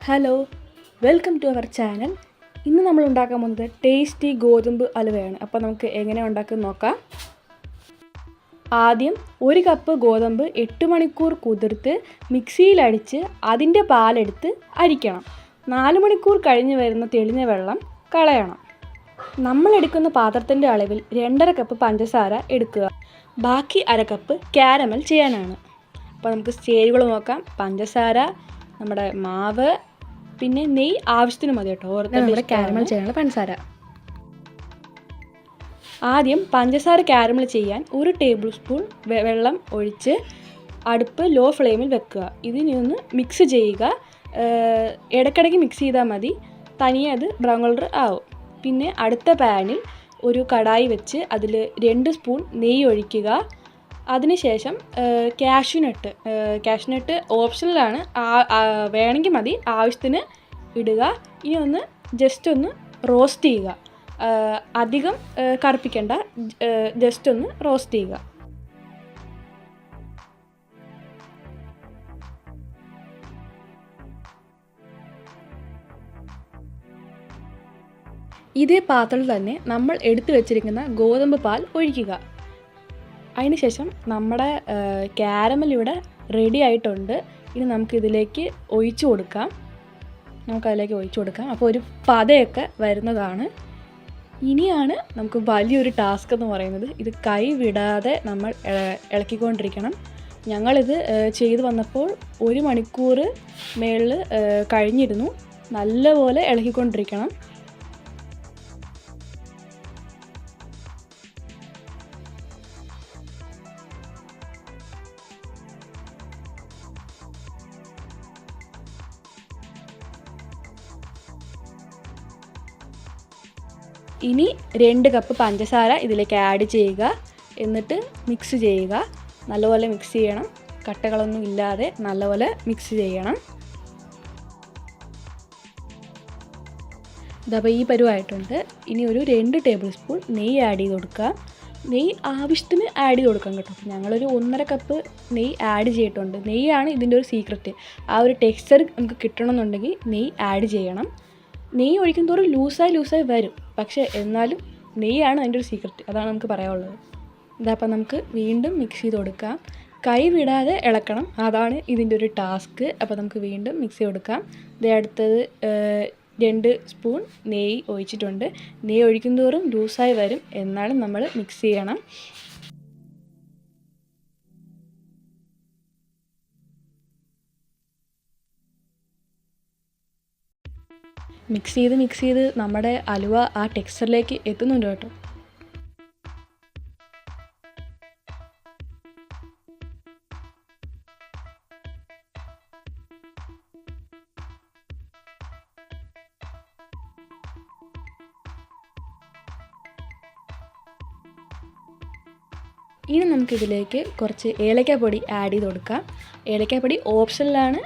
Hello, welcome to our channel. ഇന്ന് നമ്മൾ ഉണ്ടാക്കാൻ പോകുന്നത് ടേസ്റ്റി ഗോതമ്പ് ഹലുവയാണ്. അപ്പോൾ നമുക്ക് എങ്ങനെ ഉണ്ടാക്കുന്നത് നോക്കാം. ആദ്യം 1 കപ്പ് ഗോതമ്പ് 8 മണിക്കൂർ കുതിർത്ത് മിക്സിയിലടിച്ച് അതിൻ്റെ പാലെടുത്ത് അരിക്കണം. 4 മണിക്കൂർ കഴിഞ്ഞ് വരുന്ന തെളിഞ്ഞ വെള്ളം കളയണം. നമ്മളെടുക്കുന്ന പാത്രത്തിൻ്റെ അളവിൽ 2.5 കപ്പ് പഞ്ചസാര എടുക്കുക. ബാക്കി 1/2 കപ്പ് കാരമൽ ചെയ്യാനാണ്. അപ്പോൾ നമുക്ക് ചേരുവകൾ നോക്കാം. പഞ്ചസാര, നമ്മുടെ മാവ്, പിന്നെ നെയ്യ് ആവശ്യത്തിന് മതി കേട്ടോ. നമ്മുടെ കാരമൽ ചെയ്യാനുള്ള പഞ്ചസാര. ആദ്യം പഞ്ചസാര കാരമൽ ചെയ്യാൻ 1 ടേബിൾ സ്പൂൺ വെള്ളം ഒഴിച്ച് അടുപ്പ് ലോ ഫ്ലെയിമിൽ വെക്കുക. ഇതിനെ ഒന്ന് മിക്സ് ചെയ്യുക. ഇടയ്ക്കിടയ്ക്ക് മിക്സ് ചെയ്താൽ മതി, തനിയെ അത് ബ്രൗൺ കളർ ആവും. പിന്നെ അടുത്ത പാനിൽ ഒരു കടായി വെച്ച് അതിൽ 2 സ്പൂൺ നെയ്യ് ഒഴിക്കുക. അതിനുശേഷം കാഷ്യൂനട്ട് ഓപ്ഷണലാണ്, വേണമെങ്കിൽ മതി, ആവശ്യത്തിന് ഇടുക. ഇനി ഒന്ന് ജസ്റ്റ് ഒന്ന് റോസ്റ്റ് ചെയ്യുക. അധികം കറുപ്പിക്കണ്ട, ജസ്റ്റ് ഒന്ന് റോസ്റ്റ് ചെയ്യുക. ഇതേ പാത്രത്തിൽ തന്നെ നമ്മൾ എടുത്തു വെച്ചിരിക്കുന്ന ഗോതമ്പ് പാൽ ഒഴിക്കുക. അതിനുശേഷം നമ്മുടെ കാരമൽ ഇവിടെ റെഡി ആയിട്ടുണ്ട്. ഇനി നമുക്കിതിലേക്ക് ഒഴിച്ചു കൊടുക്കാം. അപ്പോൾ ഒരു പതയൊക്കെ വരുന്നതാണ്. ഇനിയാണ് നമുക്ക് വലിയൊരു ടാസ്ക് എന്ന് പറയുന്നത്. ഇത് കൈ വിടാതെ നമ്മൾ ഇളക്കിക്കൊണ്ടിരിക്കണം. ഞങ്ങളിത് ചെയ്തു വന്നപ്പോൾ 1 മണിക്കൂർ മേളിൽ കഴിഞ്ഞിരുന്നു. നല്ലപോലെ ഇളക്കിക്കൊണ്ടിരിക്കണം. ഇനി 2 കപ്പ് പഞ്ചസാര ഇതിലേക്ക് ആഡ് ചെയ്യുക. എന്നിട്ട് മിക്സ് ചെയ്യുക. നല്ലപോലെ മിക്സ് ചെയ്യണം. കട്ടകളൊന്നും ഇല്ലാതെ നല്ലപോലെ മിക്സ് ചെയ്യണം. ഇതപ്പോൾ ഈ പരുവായിട്ടുണ്ട്. ഇനി ഒരു 2 ടേബിൾ സ്പൂൺ നെയ്യ് ആഡ് ചെയ്ത് കൊടുക്കുക. നെയ്യ് ആവശ്യത്തിന് ആഡ് ചെയ്ത് കൊടുക്കാം കേട്ടോ. ഞങ്ങളൊരു 1.5 കപ്പ് നെയ്യ് ആഡ് ചെയ്തിട്ടുണ്ട്. നെയ്യാണ് ഇതിൻ്റെ ഒരു സീക്രട്ട്. ആ ഒരു ടെക്സ്ചർ നമുക്ക് കിട്ടണമെന്നുണ്ടെങ്കിൽ നെയ്യ് ആഡ് ചെയ്യണം. നെയ്യ് ഒഴിക്കും തോറും ലൂസായി വരും, പക്ഷേ എന്നാലും നെയ്യാണ് അതിൻ്റെ ഒരു സീക്രട്ട്. അതാണ് നമുക്ക് പറയാനുള്ളത്. ഇതപ്പോൾ നമുക്ക് വീണ്ടും മിക്സ് ചെയ്ത് കൊടുക്കാം. കൈ വിടാതെ ഇളക്കണം, അതാണ് ഇതിൻ്റെ ഒരു ടാസ്ക്. അപ്പോൾ നമുക്ക് വീണ്ടും മിക്സ് ചെയ്ത് കൊടുക്കാം. അടുത്തത് 2 സ്പൂൺ നെയ്യ് ഒഴിച്ചിട്ടുണ്ട്. നെയ്യ് ഒഴിക്കും തോറും ലൂസായി വരും, എന്നാലും നമ്മൾ മിക്സ് ചെയ്യണം. മിക്സ് ചെയ്ത് നമ്മുടെ ഹലുവ ആ ടെക്സ്ചറിലേക്ക് എത്തുന്നുണ്ട് കേട്ടോ. ഇനി നമുക്കിതിലേക്ക് കുറച്ച് ഏലക്കാപ്പൊടി ആഡ് ചെയ്ത് കൊടുക്കാം. ഏലക്കാപ്പൊടി ഓപ്ഷനിലാണ്.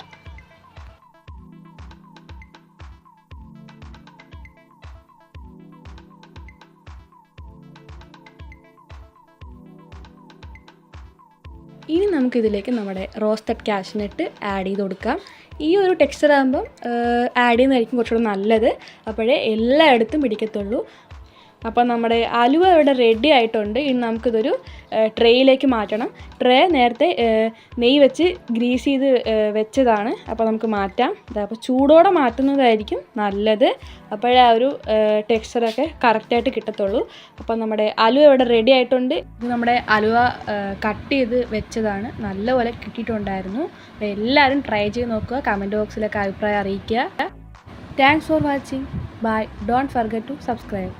ഇനി നമുക്കിതിലേക്ക് നമ്മുടെ റോസ്റ്റഡ് കാഷ്നട്ട് ആഡ് ചെയ്ത് കൊടുക്കാം. ഈ ഒരു ടെക്സ്ചർ ആകുമ്പം ആഡ് ചെയ്യുന്നതായിരിക്കും കുറച്ചുകൂടെ നല്ലത്. അപ്പോഴേ എല്ലായിടത്തും പിടിക്കത്തുള്ളൂ. അപ്പോൾ നമ്മുടെ ഹലുവ ഇവിടെ റെഡി ആയിട്ടുണ്ട്. ഇനി നമുക്കിതൊരു ട്രേയിലേക്ക് മാറ്റണം. ട്രേ നേരത്തെ നെയ്യ് വെച്ച് ഗ്രീസ് ചെയ്ത് വെച്ചതാണ്. അപ്പോൾ നമുക്ക് മാറ്റാം. അപ്പോൾ ചൂടോടെ മാറ്റുന്നതായിരിക്കും നല്ലത്. അപ്പോഴേ ആ ഒരു ടെക്സ്ചറൊക്കെ കറക്റ്റായിട്ട് കിട്ടത്തുള്ളൂ. അപ്പോൾ നമ്മുടെ ഹലുവ ഇവിടെ റെഡി ആയിട്ടുണ്ട്. ഇത് നമ്മുടെ ഹലുവ കട്ട് ചെയ്ത് വെച്ചതാണ്. നല്ലപോലെ കിട്ടിയിട്ടുണ്ടായിരുന്നു. അപ്പോൾ എല്ലാവരും ട്രൈ ചെയ്ത് നോക്കുക. കമൻറ്റ് ബോക്സിലൊക്കെ അഭിപ്രായം അറിയിക്കുക. Thanks for watching. Bye. Don't forget to subscribe.